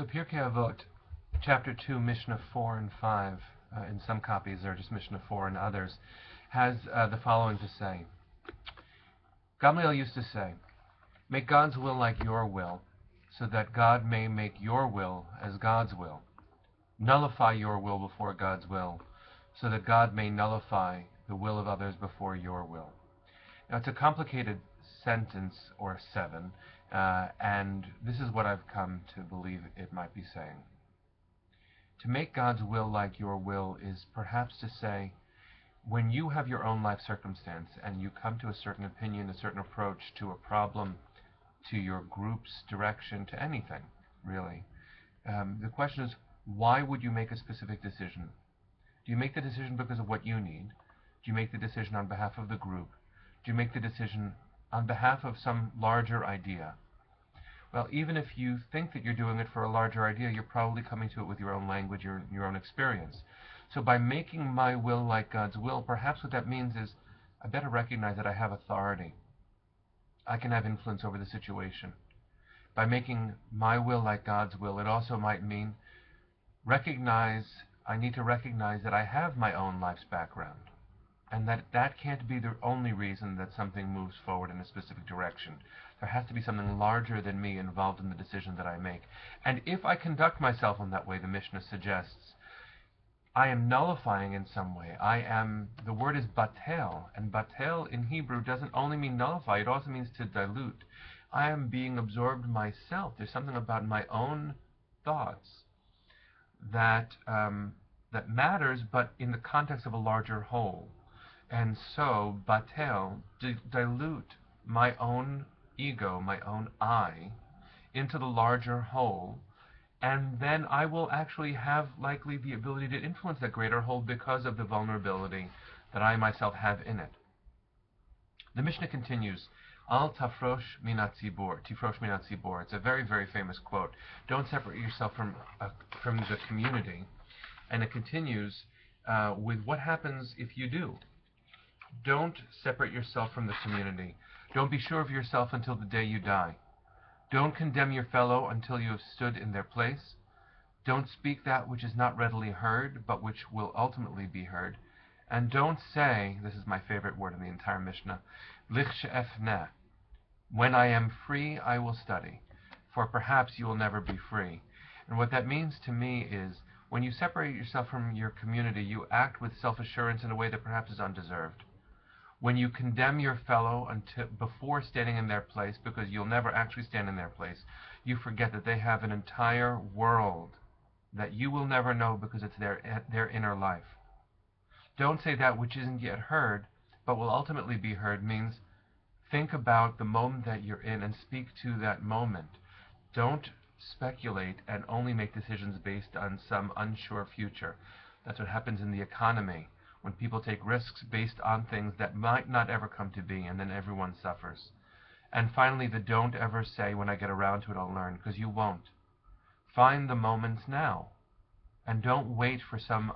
So Pirkei Avot, chapter 2, Mishnah 4 and 5, in some copies they're just Mishnah 4 and others, has the following to say. Gamliel used to say, make God's will like your will, so that God may make your will as God's will. Nullify your will before God's will, so that God may nullify the will of others before your will. Now, it's a complicated sentence, or 7, and this is what I've come to believe it might be saying. To make God's will like your will is perhaps to say, when you have your own life circumstance and you come to a certain opinion, a certain approach to a problem, to your group's direction, to anything, really, the question is, why would you make a specific decision? Do you make the decision because of what you need? Do you make the decision on behalf of the group? Do you make the decision on behalf of some larger idea? Well, even if you think that you're doing it for a larger idea, you're probably coming to it with your own language, your own experience. So by making my will like God's will, perhaps what that means is I better recognize that I have authority. I can have influence over the situation. By making my will like God's will, it also might mean I need to recognize that I have my own life's background, and that can't be the only reason that something moves forward in a specific direction. There has to be something larger than me involved in the decision that I make. And if I conduct myself in that way, the Mishnah suggests, I am nullifying in some way. The word is batel, and batel in Hebrew doesn't only mean nullify, it also means to dilute. I am being absorbed myself. There's something about my own thoughts that matters, but in the context of a larger whole. And so, batel, dilute my own ego, my own I, into the larger whole, and then I will actually have likely the ability to influence that greater whole because of the vulnerability that I myself have in it. The Mishnah continues, Al tafrosh minat tzibor, tifrosh minat tzibor. It's a very, very famous quote. Don't separate yourself from the community. And it continues with what happens if you do. Don't separate yourself from the community. Don't be sure of yourself until the day you die. Don't condemn your fellow until you have stood in their place. Don't speak that which is not readily heard, but which will ultimately be heard. And don't say, this is my favorite word in the entire Mishnah, lich she'efneh. When I am free, I will study, for perhaps you will never be free. And what that means to me is, when you separate yourself from your community, you act with self-assurance in a way that perhaps is undeserved. When you condemn your fellow before standing in their place, because you'll never actually stand in their place, you forget that they have an entire world that you will never know because it's their inner life. Don't say that which isn't yet heard, but will ultimately be heard, means think about the moment that you're in and speak to that moment. Don't speculate and only make decisions based on some unsure future. That's what happens in the economy, when people take risks based on things that might not ever come to be, and then everyone suffers. And finally, the don't ever say, when I get around to it, I'll learn, because you won't. Find the moments now, and don't wait for some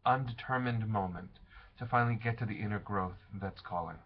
undetermined moment to finally get to the inner growth that's calling.